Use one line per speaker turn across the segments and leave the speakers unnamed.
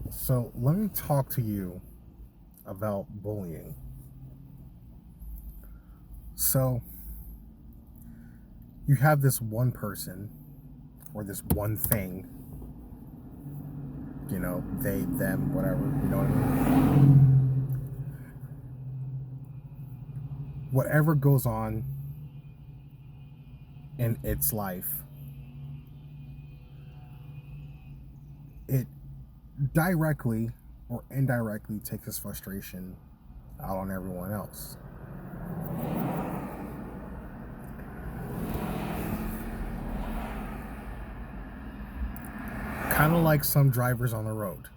So let me talk to you about bullying. So you have this one person or this one thing, they, them, whatever, you know what I mean? Whatever goes on in its life, it directly or indirectly takes its frustration out on everyone else. Kind of like some drivers on the road.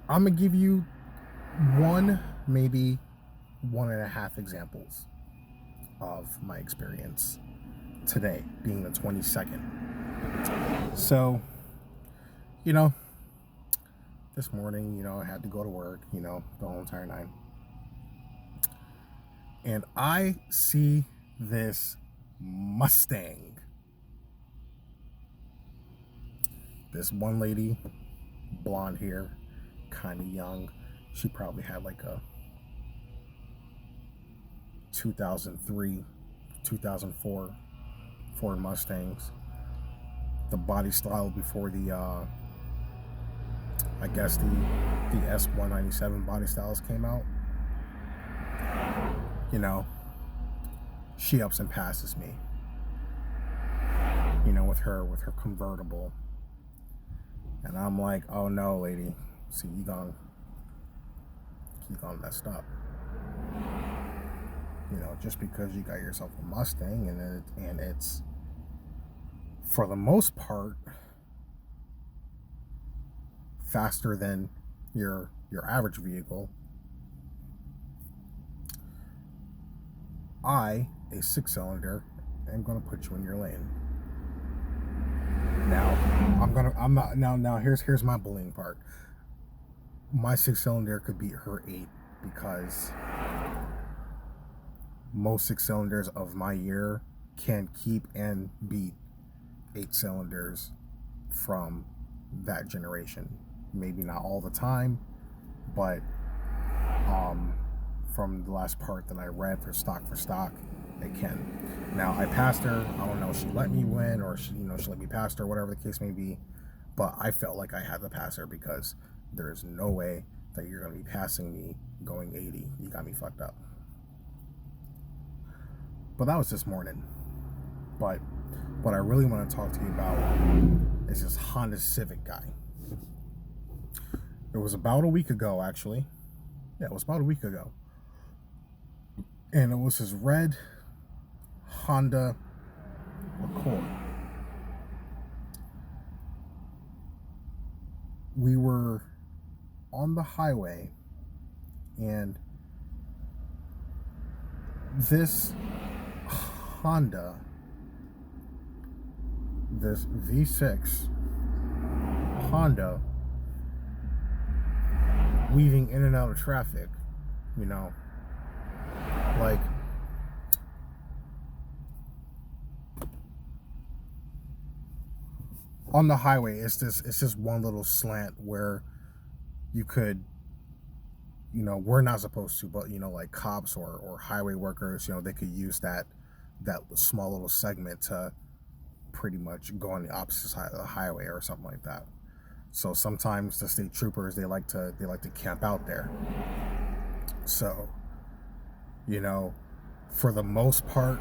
I'm going to give you one, maybe one and a half examples of my experience today, being the 22nd. So, you know, this morning, I had to go to work, the whole entire nine. And I see this Mustang. This one lady, blonde hair, kind of young. She probably had like a 2003, 2004 Ford Mustangs. The body style before the, I guess the S197 body styles came out. She ups and passes me. With her convertible. And I'm like, oh no, lady. See, you gone messed up. Just because you got yourself a Mustang and it's for the most part faster than your average vehicle. A 6-cylinder, am gonna put you in your lane. Now here's my bullying part. My 6-cylinder could beat her 8 because most 6-cylinders of my year can keep and beat 8-cylinders from that generation. Maybe not all the time, but from the last part that I read for stock, it can. Now I passed her. I don't know if she let me win or she let me pass her, whatever the case may be. But I felt like I had to pass her because there's no way that you're going to be passing me going 80. You got me fucked up. But that was this morning. But what I really want to talk to you about is this Honda Civic guy. It was about a week ago, actually. Yeah, it was about a week ago. And it was his red Honda Accord. We were on the highway, and this Honda, this V6 Honda, weaving in and out of traffic, like on the highway. It's this one little slant where you could, we're not supposed to, but like cops or highway workers, they could use that small little segment to pretty much go on the opposite side of the highway or something like that. So sometimes the state troopers, they like to camp out there. So, for the most part,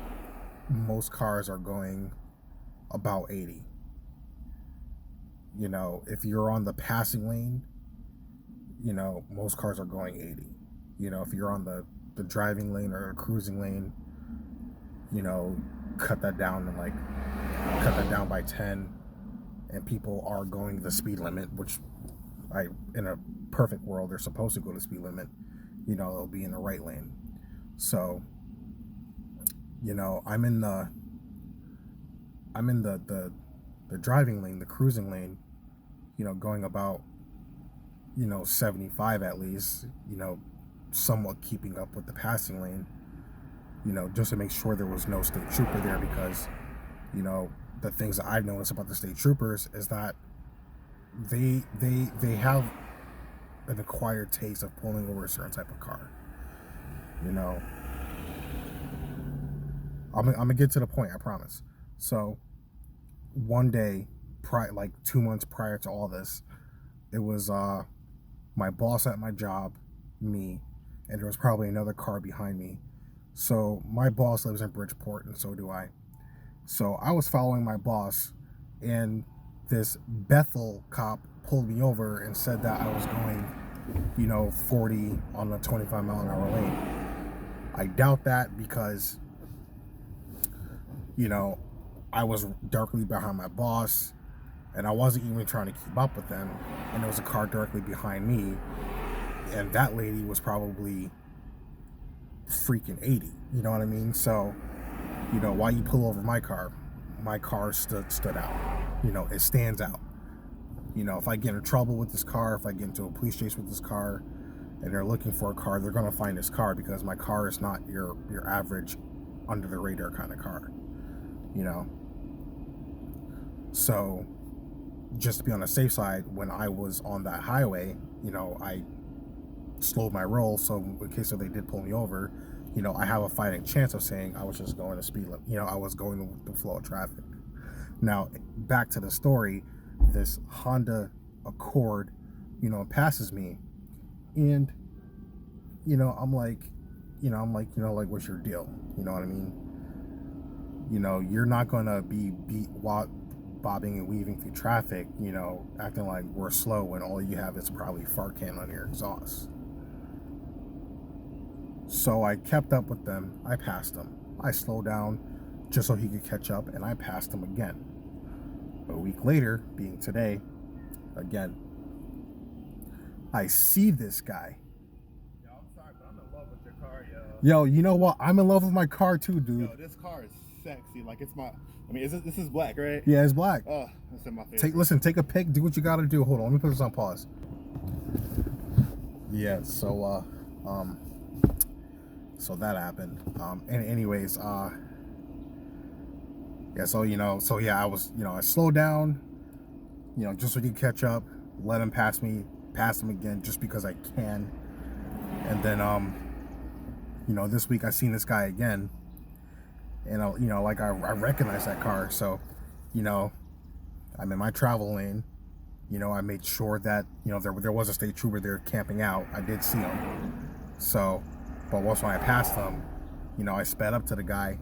most cars are going about 80. If you're on the passing lane, most cars are going 80. If you're on the driving lane or the cruising lane, cut that down by 10, and people are going the speed limit, which in a perfect world, they're supposed to go the speed limit. They'll be in the right lane. So, I'm in the driving lane, the cruising lane, going about, 75 at least, somewhat keeping up with the passing lane, just to make sure there was no state trooper there, because, the things that I've noticed about the state troopers is that they have an acquired taste of pulling over a certain type of car. You know, I'm gonna get to the point, I promise. So one day, like 2 months prior to all this, it was my boss at my job, me, and there was probably another car behind me. So my boss lives in Bridgeport, and so do I. So I was following my boss, and this Bethel cop pulled me over and said that I was going, 40 on the 25-mile-an-hour lane. I doubt that because, I was directly behind my boss, and I wasn't even trying to keep up with them, and there was a car directly behind me, and that lady was probably freaking 80. You know what I mean? So, why you pull over my car? My car stood out. It stands out. If I get in trouble with this car, if I get into a police chase with this car, and they're looking for a car, they're gonna find this car because my car is not your average under the radar kind of car. So just to be on the safe side, when I was on that highway, I slowed my roll, so in case if they did pull me over, I have a fighting chance of saying I was just going to speed limit. I was going with the flow of traffic. Now, back to the story, this Honda Accord, passes me, and, I'm like, what's your deal? You know what I mean? You're not going to be bobbing and weaving through traffic, acting like we're slow when all you have is probably fart can on your exhaust. So I kept up with them. I passed him. I slowed down just so he could catch up, and I passed him again. A week later, being today, again, I see this guy.
Yo, I'm sorry, but I'm in love with your car, yo.
Yo, you know what? I'm in love with my car too, dude.
Yo, this car is sexy. Like, it's my... I mean, this is black, right?
Yeah, it's black.
Oh, that's in my favorite.
Listen, take a pic. Do what you gotta do. Hold on, let me put this on pause. Yeah, so so that happened. And anyways, yeah, so I was, I slowed down, just so he could catch up, let him pass me, pass him again, just because I can. And then, this week I seen this guy again, and I recognize that car, so, I'm in my travel lane. I made sure that, there was a state trooper there camping out. I did see him. So, but once when I passed him, I sped up to the guy,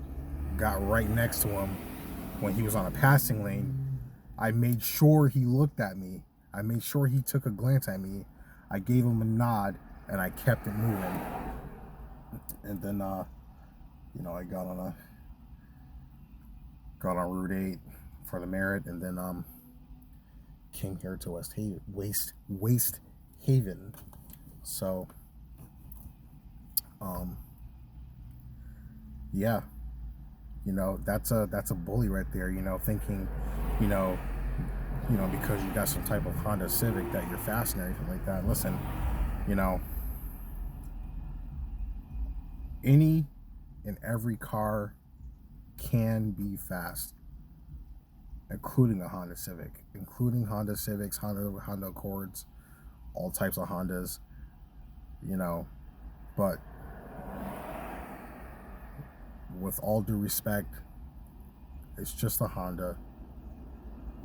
got right next to him. When he was on a passing lane, I made sure he looked at me. I made sure he took a glance at me. I gave him a nod, and I kept it moving. And then, I got on Route 8 for the Merit, and then came here to Waste Haven. So, yeah, that's a bully right there. Thinking, because you got some type of Honda Civic that you're fast and everything like that. Listen, any and every car can be fast, including a Honda Civic, including Honda Civics, Honda Accords, all types of Hondas, but with all due respect, it's just a Honda.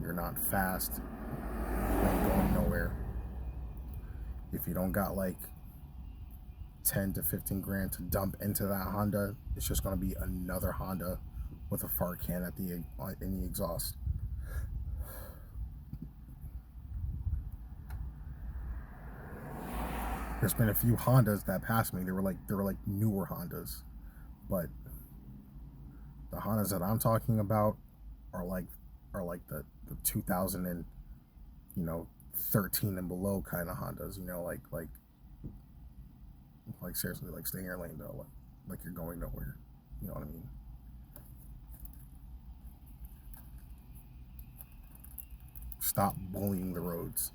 You're not fast. You ain't going nowhere. If you don't got like 10 to 15 grand to dump into that Honda, it's just going to be another Honda with a fart can in the exhaust. There's been a few Hondas that passed me. They were like newer Hondas, but the Hondas that I'm talking about are like the 2013 and below kind of Hondas. Like seriously, like stay in your lane though, like you're going nowhere. You know what I mean? Stop bullying the roads.